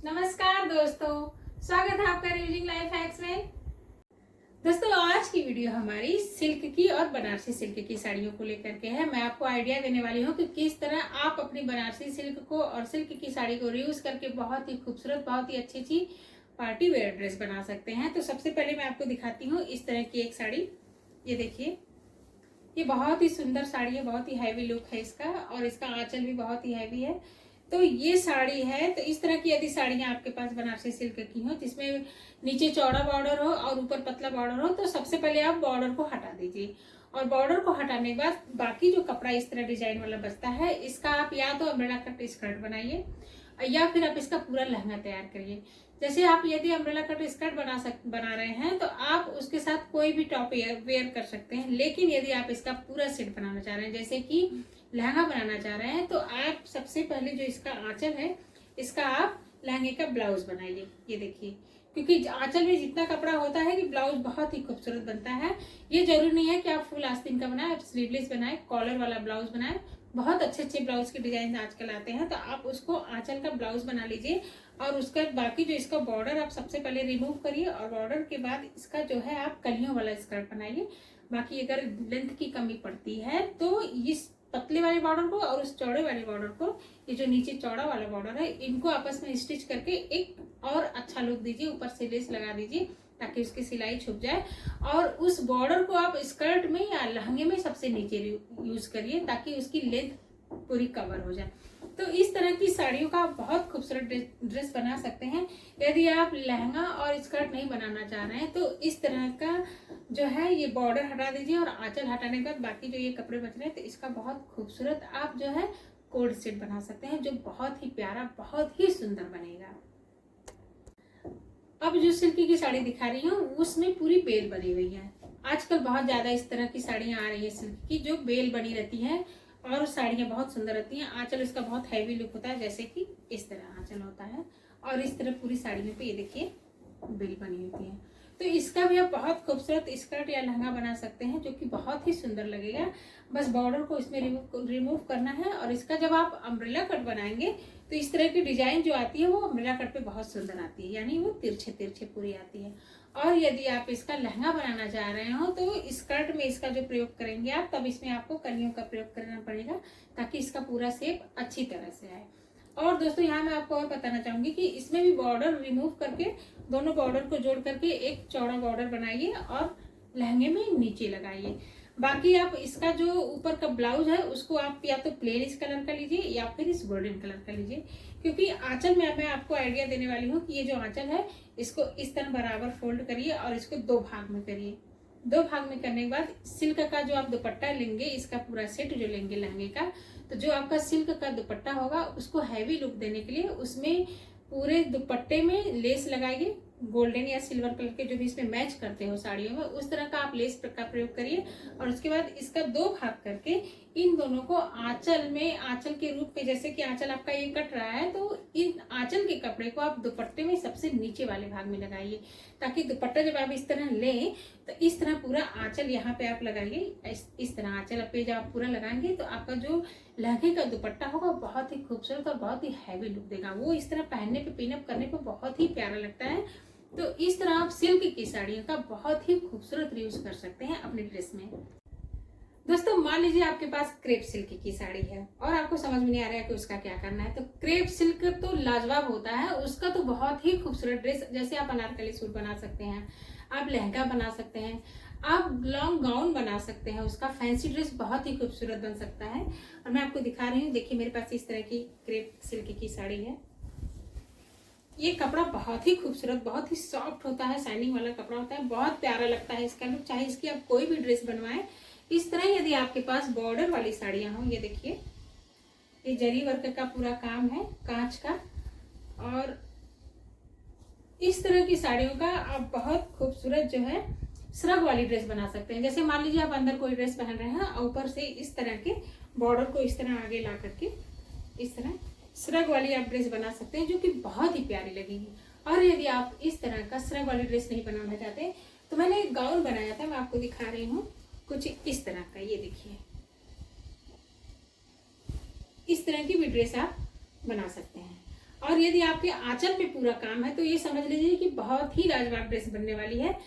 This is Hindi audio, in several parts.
नमस्कार दोस्तों, स्वागत है आपका रिविजिंग लाइफ हैक्स में। दोस्तों, आज की वीडियो हमारी सिल्क की और बनारसी सिल्क की साड़ियों को लेकर के है। मैं आपको आइडिया देने वाली हूँ कि किस तरह आप अपनी बनारसी सिल्क को और सिल्क की साड़ी को रीयूज करके बहुत ही खूबसूरत, बहुत ही अच्छी पार्टी वेयर ड्रेस बना सकते हैं। तो सबसे पहले मैं आपको दिखाती हूँ इस तरह की एक साड़ी। ये देखिए, ये बहुत ही सुंदर साड़ी है, बहुत ही हैवी लुक है इसका और इसका आंचल भी बहुत ही हैवी है। तो ये साड़ी है। तो इस तरह की यदि साड़ियां आपके पास बनारसी सिल्क की हो जिसमें नीचे चौड़ा बॉर्डर हो और ऊपर पतला बॉर्डर हो, तो सबसे पहले आप बॉर्डर को हटा दीजिए और बॉर्डर को हटाने के बाद बाकी जो कपड़ा इस तरह डिजाइन वाला बचता है, इसका आप या तो अम्ब्रेला कट स्कर्ट बनाइए या फिर आप इसका पूरा लहंगा तैयार करिए। जैसे आप यदि अम्ब्रेला कट स्कर्ट बना रहे हैं तो आप उसके साथ कोई भी टॉप वेयर कर सकते हैं। लेकिन यदि आप इसका पूरा सेट बनाना चाह रहे हैं, जैसे कि लहंगा बनाना चाह रहे हैं, तो आप सबसे पहले जो इसका आंचल है, इसका आप लहंगे का ब्लाउज बनाइए। ये देखिए, क्योंकि आंचल में जितना कपड़ा होता है कि ब्लाउज बहुत ही खूबसूरत बनता है। ये जरूरी नहीं है कि आप फुल आस्तीन का बनाए, आप स्लीवलेस बनाए, कॉलर वाला ब्लाउज बनाए। बहुत अच्छे अच्छे ब्लाउज के डिजाइन आजकल आते हैं, तो आप उसको आंचल का ब्लाउज बना लीजिए और उसका बाकी जो इसका बॉर्डर आप सबसे पहले रिमूव करिए और बॉर्डर के बाद इसका जो है आप कलियों वाला स्कर्ट बनाइए। बाकी अगर लेंथ की कमी पड़ती है तो इस पतले वाले बॉर्डर को और उस चौड़े वाले बॉर्डर को, ये जो नीचे चौड़ा वाला बॉर्डर है, इनको आपस में स्टिच करके एक और अच्छा लुक दीजिए। ऊपर से लेस लगा दीजिए ताकि उसकी सिलाई छुप जाए और उस बॉर्डर को आप स्कर्ट में या लहंगे में सबसे नीचे यूज करिए ताकि उसकी लेंथ पूरी कवर हो जाए। तो इस तरह की साड़ियों का आप बहुत खूबसूरत ड्रेस बना सकते हैं। यदि आप लहंगा और स्कर्ट नहीं बनाना चाह रहे हैं तो इस तरह का जो है ये बॉर्डर हटा दीजिए और आंचल हटाने के बाद बाकी जो ये कपड़े बच रहे हैं, तो इसका बहुत खूबसूरत आप जो है कोड सेट बना सकते हैं, जो बहुत ही प्यारा, बहुत ही सुंदर बनेगा। अब जो सिल्की की साड़ी दिखा रही हूँ उसमें पूरी बेल बनी हुई है। आजकल बहुत ज्यादा इस तरह की साड़ियां आ रही है सिल्क की, जो बेल बनी रहती है और साड़ियां बहुत सुंदर रहती हैं। आंचल इसका बहुत हैवी लुक होता है, जैसे कि इस तरह आंचल होता है और इस तरह पूरी साड़ी में पे ये देखिए बेल बनी होती है। तो इसका भी आप बहुत खूबसूरत स्कर्ट या लहंगा बना सकते हैं, जो कि बहुत ही सुंदर लगेगा। बस बॉर्डर को इसमें रिमूव करना है और इसका जब आप अम्ब्रेला कट बनाएंगे तो इस तरह की डिजाइन जो आती है वो अम्ब्रेला कट पे बहुत सुंदर आती है, यानी वो तिरछे तिरछे पूरी आती है। और यदि आप इसका लहंगा बनाना चाह रहे हो तो स्कर्ट में इसका जो प्रयोग करेंगे आप, तब इसमें आपको कलियों का प्रयोग करना पड़ेगा ताकि इसका पूरा शेप अच्छी तरह से आए। और दोस्तों, यहाँ मैं आपको और बताना चाहूंगी कि इसमें भी बॉर्डर रिमूव करके दोनों बॉर्डर को जोड़ करके एक चौड़ा बॉर्डर बनाइए और लहंगे में नीचे लगाइए। बाकी आप इसका जो ऊपर का ब्लाउज है उसको आप या तो प्लेन इस कलर का लीजिए या फिर इस गोल्डन कलर का लीजिए, क्योंकि आंचल में मैं आपको आइडिया देने वाली हूँ कि ये जो आंचल है इसको इस तरह बराबर फोल्ड करिए और इसको दो भाग में करिए। दो भाग में करने के बाद सिल्क का जो आप दुपट्टा लेंगे, इसका पूरा सेट जो लेंगे लहंगे का, तो जो आपका सिल्क का दुपट्टा होगा उसको हैवी लुक देने के लिए उसमें पूरे दुपट्टे में लेस लगाइए। गोल्डन या सिल्वर कलर के जो भी इसमें मैच करते हो साड़ियों में, उस तरह का आप लेस का प्रयोग करिए और उसके बाद इसका दो भाग करके इन दोनों को आंचल में, आंचल के रूप में, जैसे कि आंचल आपका ये कट रहा है तो इन आंचल के कपड़े को आप दुपट्टे में सबसे नीचे वाले भाग में लगाइए ताकि दुपट्टा जब आप इस तरह लें तो इस तरह पूरा आंचल यहाँ पे आप लगाइए। इस तरह आंचल पे जब आप पूरा लगाएंगे तो आपका जो लहंगे का दुपट्टा होगा बहुत ही खूबसूरत और बहुत ही हैवी लुक देगा। वो इस तरह पहनने पे, पिनअप करने पे बहुत ही प्यारा लगता है। तो इस तरह आप सिल्क की साड़ियों का बहुत ही खूबसूरत यूज कर सकते हैं अपने ड्रेस में। दोस्तों, मान लीजिए आपके पास क्रेप सिल्क की साड़ी है और आपको समझ में नहीं आ रहा है कि उसका क्या करना है, तो क्रेप सिल्क तो लाजवाब होता है, उसका तो बहुत ही खूबसूरत ड्रेस, जैसे आप अनारकली सूट बना सकते हैं, आप लहंगा बना सकते हैं, आप लॉन्ग गाउन बना सकते हैं, उसका फैंसी ड्रेस बहुत ही खूबसूरत बन सकता है। और मैं आपको दिखा रही हूँ, देखिए मेरे पास इस तरह की क्रेप सिल्क की साड़ी है। ये कपड़ा बहुत ही खूबसूरत, बहुत ही सॉफ्ट होता है, शाइनिंग वाला कपड़ा होता है, बहुत प्यारा लगता है इसका लुक। चाहे इसकी आप कोई भी ड्रेस बनवाएं इस तरह। यदि आपके पास बॉर्डर वाली साड़ियां हो, ये देखिए ये जरी वर्क का पूरा काम है कांच का, और इस तरह की साड़ियों का आप बहुत खूबसूरत जो है श्रग वाली ड्रेस बना सकते हैं। जैसे मान लीजिए आप अंदर कोई ड्रेस पहन रहे हैं और ऊपर से इस तरह के बॉर्डर को इस तरह आगे ला करके इस तरह श्रग वाली आप ड्रेस बना सकते हैं, जो कि बहुत ही प्यारी लगेगी। और यदि आप इस तरह का श्रग वाली ड्रेस नहीं बनाना चाहते तो मैंने एक गाउन बनाया था, मैं आपको दिखा रही हूँ कुछ इस तरह का। ये देखिए, इस तरह की भी ड्रेस आप बना सकते हैं। और यदि आपके आंचल में पूरा काम है तो ये समझ लीजिए कि बहुत ही लाजवाब ड्रेस बनने वाली है।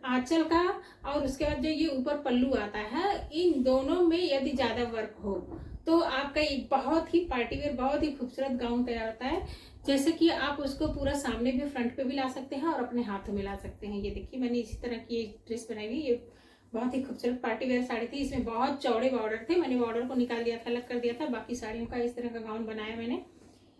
आंचल का और उसके बाद जो ये ऊपर पल्लू आता है, इन दोनों में यदि ज्यादा वर्क हो तो आपका एक बहुत ही पार्टी वेयर, बहुत ही खूबसूरत गाउन तैयार होता है। जैसे कि आप उसको पूरा सामने भी, फ्रंट पे भी ला सकते हैं और अपने हाथों में ला सकते हैं। ये देखिए मैंने इसी तरह की ड्रेस बनाई हुई। ये बहुत ही खूबसूरत पार्टी वेयर साड़ी थी। इसमें बहुत चौड़े बॉर्डर थे, मैंने बॉर्डर को निकाल दिया था, अलग कर दिया था। बाकी साड़ियों का इस तरह का गाउन बनाया मैंने।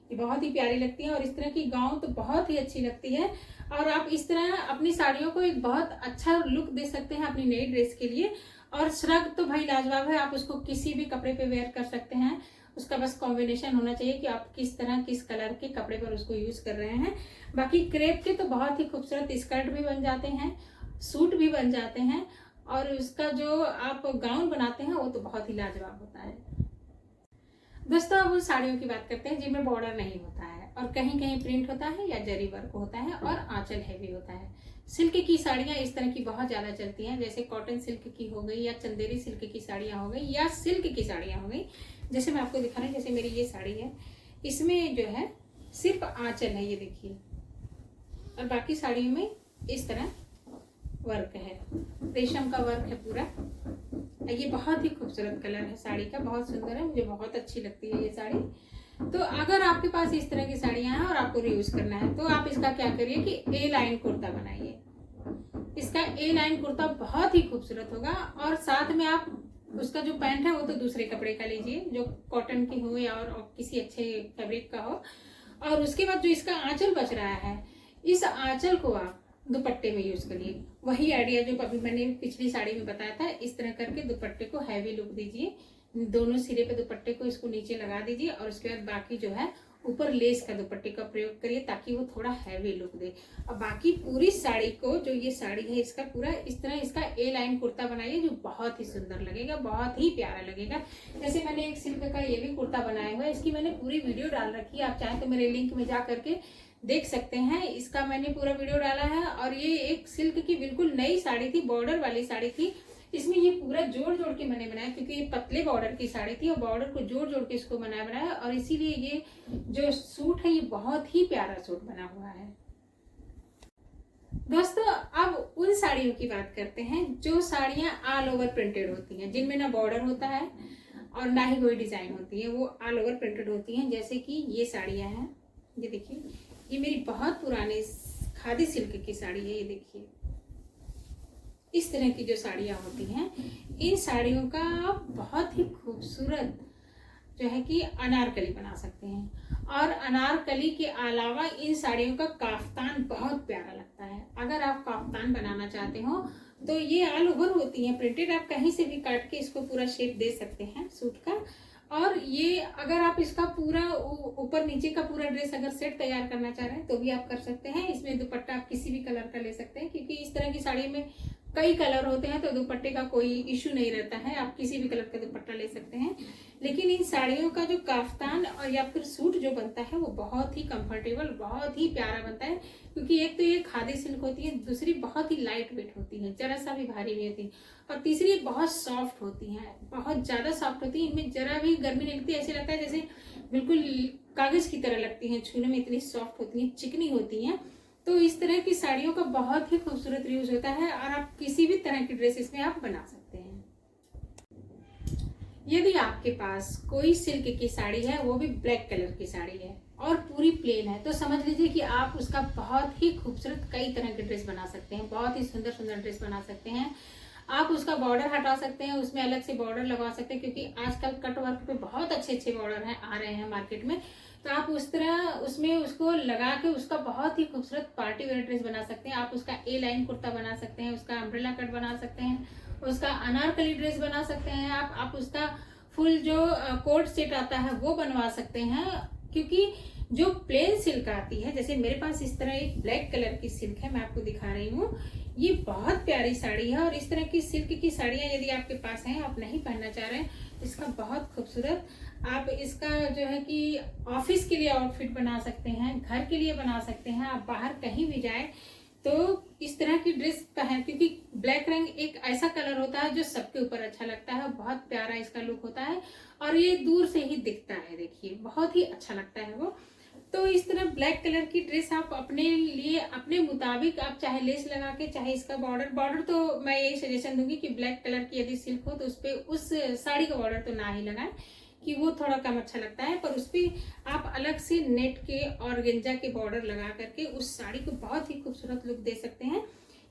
ये बहुत ही प्यारी लगती है और इस तरह की गाउन तो बहुत ही अच्छी लगती है। और आप इस तरह अपनी साड़ियों को एक बहुत अच्छा लुक दे सकते हैं अपनी नई ड्रेस के लिए। और श्रग तो भाई लाजवाब है, आप उसको किसी भी कपड़े पे वेयर कर सकते हैं। उसका बस कॉम्बिनेशन होना चाहिए कि आप किस तरह, किस कलर के कपड़े पर उसको यूज कर रहे हैं। बाकी क्रेप के तो बहुत ही खूबसूरत स्कर्ट भी बन जाते हैं, सूट भी बन जाते हैं, और उसका जो आप गाउन बनाते हैं वो तो बहुत ही लाजवाब होता है। दोस्तों अब उन साड़ियों की बात करते हैं जिनमें बॉर्डर नहीं होता है और कहीं कहीं प्रिंट होता है या जरी वर्क होता है और आंचल हैवी होता है। सिल्क की साड़ियां इस तरह की बहुत ज्यादा चलती हैं, जैसे कॉटन सिल्क की हो गई या चंदेरी सिल्क की साड़ियां हो गई या सिल्क की साड़ियां हो गई। जैसे मैं आपको दिखा रही हूँ, जैसे मेरी ये साड़ी है, इसमें जो है सिर्फ आंचल है, ये देखिए, और बाकी साड़ियों में इस तरह वर्क है, रेशम का वर्क है पूरा। ये बहुत ही खूबसूरत कलर है साड़ी का, बहुत सुंदर है, मुझे बहुत अच्छी लगती है ये साड़ी। तो अगर आपके पास इस तरह की साड़ियां हैं और आपको रीयूज करना है तो आप इसका क्या करिए कि ए लाइन कुर्ता बनाइए। इसका ए लाइन कुर्ता बहुत ही खूबसूरत होगा। और साथ में आप उसका जो पैंट है वो तो दूसरे कपड़े का लीजिए, जो कॉटन की हो या और किसी अच्छे फैब्रिक का हो। और उसके बाद जो इसका आंचल बच रहा है, इस आंचल को आप दुपट्टे में यूज करिए। वही आइडिया जो अभी मैंने पिछली साड़ी में बताया था, इस तरह करके दुपट्टे को हैवी लुक दीजिए। दोनों सिरे पे दुपट्टे को इसको नीचे लगा दीजिए और उसके बाद बाकी जो है ऊपर लेस का दुपट्टे का प्रयोग करिए ताकि वो थोड़ा हैवी लुक दे। और बाकी पूरी साड़ी को, जो ये साड़ी है इसका पूरा इस तरह इसका ए लाइन कुर्ता बनाइए जो बहुत ही सुंदर लगेगा, बहुत ही प्यारा लगेगा। जैसे मैंने एक सिल्क का ये भी कुर्ता बनाया हुआ है, इसकी मैंने पूरी वीडियो डाल रखी है, आप चाहें तो मेरे लिंक में जा करके देख सकते हैं। इसका मैंने पूरा वीडियो डाला है। और ये एक सिल्क की बिल्कुल नई साड़ी थी, बॉर्डर वाली साड़ी थी। इसमें ये पूरा जोड़ जोड़ के मैंने बनाया क्योंकि ये पतले बॉर्डर की साड़ी थी और बॉर्डर को जोड़ जोड़ के इसको बनाया और इसीलिए ये जो सूट है ये बहुत ही प्यारा सूट बना हुआ है। दोस्तों अब उन साड़ियों की बात करते हैं जो साड़ियां ऑल ओवर प्रिंटेड होती हैं, जिनमें ना बॉर्डर होता है और ना ही कोई डिजाइन होती है, वो ऑल ओवर प्रिंटेड होती हैं। जैसे कि ये साड़ियां हैं, ये देखिए, ये मेरी बहुत पुरानी खादी सिल्क की साड़ी है। ये देखिए इस तरह की जो साड़ियाँ होती हैं, इन साड़ियों का आप बहुत ही खूबसूरत जो है कि अनारकली बना सकते हैं। और अनारकली के अलावा इन साड़ियों का काफ्तान बहुत प्यारा लगता है। अगर आप काफ्तान बनाना चाहते हो तो ये ऑल ओवर होती है प्रिंटेड, आप कहीं से भी काट के इसको पूरा शेप दे सकते हैं सूट का। और ये अगर आप इसका पूरा ऊपर नीचे का पूरा ड्रेस अगर सेट तैयार करना चाह रहे हैं तो भी आप कर सकते हैं। इसमें दुपट्टा आप किसी भी कलर का ले सकते हैं क्योंकि इस तरह की साड़ी में कई कलर होते हैं तो दुपट्टे का कोई इशू नहीं रहता है, आप किसी भी कलर का दुपट्टा ले सकते हैं। लेकिन इन साड़ियों का जो काफ्तान और या फिर सूट जो बनता है वो बहुत ही कंफर्टेबल, बहुत ही प्यारा बनता है क्योंकि एक तो ये खादी सिल्क होती है, दूसरी बहुत ही लाइट वेट होती है, जरा सा भी भारी नहीं होती, और तीसरी बहुत सॉफ्ट होती है, बहुत ज्यादा सॉफ्ट होती है। इनमें जरा भी गर्मी नहीं लगती, ऐसे लगता है जैसे बिल्कुल कागज की तरह लगती है, छूने में इतनी सॉफ्ट होती है, चिकनी होती है। तो इस तरह की साड़ियों का बहुत ही खूबसूरत यूज होता है और आप किसी भी तरह की ड्रेस इसमें आप बना सकते हैं। यदि आपके पास कोई सिल्क की साड़ी है, वो भी ब्लैक कलर की साड़ी है और पूरी प्लेन है, तो समझ लीजिए कि आप उसका बहुत ही खूबसूरत कई तरह के ड्रेस बना सकते हैं, बहुत ही सुंदर सुंदर ड्रेस बना सकते हैं। आप उसका बॉर्डर हटा सकते हैं, उसमें अलग से बॉर्डर लगवा सकते हैं क्योंकि आजकल कट वर्क पे बहुत अच्छे अच्छे बॉर्डर हैं, आ रहे हैं मार्केट में। तो आप उस तरह उसमें उसको लगा के उसका बहुत ही खूबसूरत पार्टी वेयर ड्रेस बना सकते हैं। आप उसका ए लाइन कुर्ता बना सकते हैं, उसका अम्ब्रेला कट बना सकते हैं, उसका अनारकली ड्रेस बना सकते हैं। आप उसका फुल जो कोट सेट आता है वो बनवा सकते हैं। क्योंकि जो प्लेन सिल्क आती है, जैसे मेरे पास इस तरह एक ब्लैक कलर की सिल्क है, मैं आपको दिखा रही हूँ, ये बहुत प्यारी साड़ी है। और इस तरह की सिल्क की साड़ियाँ यदि आपके पास हैं, आप नहीं पहनना चाह रहे हैं, इसका बहुत खूबसूरत आप इसका जो है कि ऑफिस के लिए आउटफिट बना सकते हैं, घर के लिए बना सकते हैं। आप बाहर कहीं भी जाए तो इस तरह की ड्रेस पहन, क्योंकि ब्लैक रंग एक ऐसा कलर होता है जो सबके ऊपर अच्छा लगता है, बहुत प्यारा इसका लुक होता है और ये दूर से ही दिखता है, देखिए बहुत ही अच्छा लगता है वो। तो इस तरह ब्लैक कलर की ड्रेस आप अपने लिए अपने मुताबिक आप चाहे लेस लगा के, चाहे इसका बॉर्डर तो मैं यही सजेशन दूंगी कि ब्लैक कलर की यदि सिल्क हो तो उस पर उस साड़ी का बॉर्डर तो ना ही लगाएं, कि वो थोड़ा कम अच्छा लगता है। पर उस पर आप अलग से नेट के और गेंजा के बॉर्डर लगा करके उस साड़ी को बहुत ही खूबसूरत लुक दे सकते हैं।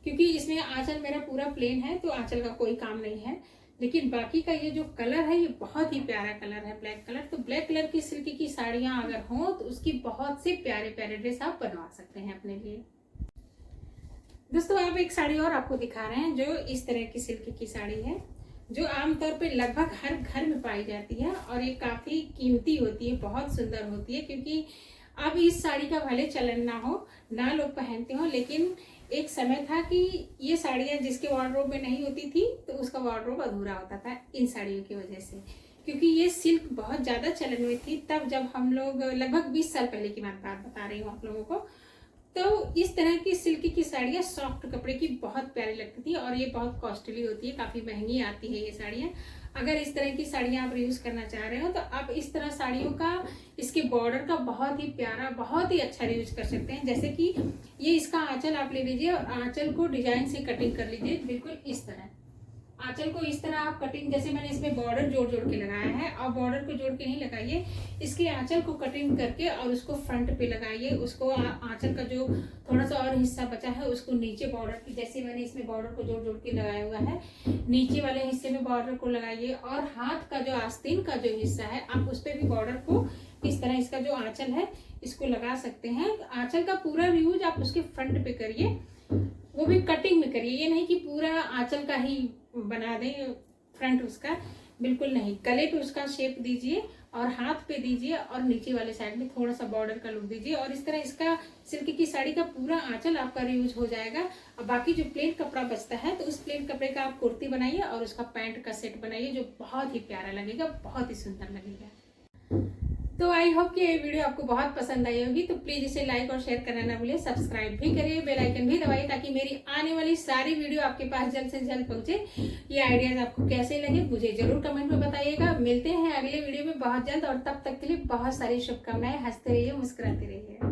क्योंकि इसमें आंचल मेरा पूरा प्लेन है तो आंचल का कोई काम नहीं है, लेकिन बाकी का ये जो कलर है ये बहुत ही प्यारा कलर है, ब्लैक कलर। तो ब्लैक कलर की सिल्क की साड़ियां अगर हों तो उसकी बहुत से प्यारे प्यारे ड्रेस आप बनवा सकते हैं अपने लिए। दोस्तों आप एक साड़ी और आपको दिखा रहे हैं जो इस तरह की सिल्क की साड़ी है, जो आमतौर पे लगभग हर घर में पाई जाती है और ये काफी कीमती होती है, बहुत सुंदर होती है। क्योंकि अब इस साड़ी का भले चलन ना हो, ना लोग पहनते हो, लेकिन एक समय था कि ये साड़ियाँ जिसके वार्डरोब में नहीं होती थी तो उसका वार्डरोब अधूरा होता था इन साड़ियों की वजह से। क्योंकि ये सिल्क बहुत ज़्यादा चलन में थी तब, जब हम लोग लगभग 20 साल पहले की बात बता रही हूँ आप लोगों को। तो इस तरह की सिल्क की साड़ियाँ सॉफ्ट कपड़े की बहुत प्यारी लगती थी और ये बहुत कॉस्टली होती है, काफ़ी महंगी आती है ये साड़ियाँ। अगर इस तरह की साड़ियाँ आप यूज़ करना चाह रहे हो तो आप इस तरह साड़ियों का, इसके बॉर्डर का बहुत ही प्यारा, बहुत ही अच्छा यूज कर सकते हैं। जैसे कि ये इसका आंचल आप ले लीजिए और आंचल को डिजाइन से कटिंग कर लीजिए, बिल्कुल इस तरह। आंचल को इस तरह आप कटिंग, जैसे मैंने इसमें बॉर्डर जोड़ जोड़ के लगाया है, और बॉर्डर को जोड़ के नहीं लगाइए, इसके आंचल को कटिंग करके और उसको फ्रंट पे लगाइए। उसको आंचल का जो थोड़ा सा और हिस्सा बचा है उसको नीचे बॉर्डर की, जैसे मैंने इसमें बॉर्डर को जोड़ जोड़ के लगाया हुआ है, नीचे वाले हिस्से में बॉर्डर को लगाइए। और हाथ का जो आस्तीन का जो हिस्सा है आप उस पर भी बॉर्डर को इस तरह, इसका जो आंचल है इसको लगा सकते हैं। आंचल का पूरा यूज आप उसके फ्रंट पे करिए, वो भी कटिंग में करिए। ये नहीं कि पूरा आंचल का ही बना दें फ्रंट उसका, बिल्कुल नहीं। गले पे उसका शेप दीजिए और हाथ पे दीजिए और नीचे वाले साइड में थोड़ा सा बॉर्डर का लुक दीजिए, और इस तरह इसका सिल्क की साड़ी का पूरा आंचल आपका रीयूज हो जाएगा। और बाकी जो प्लेन कपड़ा बचता है तो उस प्लेन कपड़े का आप कुर्ती बनाइए और उसका पैंट का सेट बनाइए, जो बहुत ही प्यारा लगेगा, बहुत ही सुंदर लगेगा। तो आई होप कि ये वीडियो आपको बहुत पसंद आई होगी। तो प्लीज इसे लाइक और शेयर करना ना भूलिए, सब्सक्राइब भी करिए, बेल आइकन भी दबाइए, ताकि मेरी आने वाली सारी वीडियो आपके पास जल्द से जल्द पहुंचे। ये आइडियाज आपको कैसे लगे मुझे जरूर कमेंट में बताइएगा। मिलते हैं अगले वीडियो में बहुत जल्द, और तब तक के लिए बहुत सारी शुभकामनाएं। हंसते रहिए, मुस्कुराते रहिए।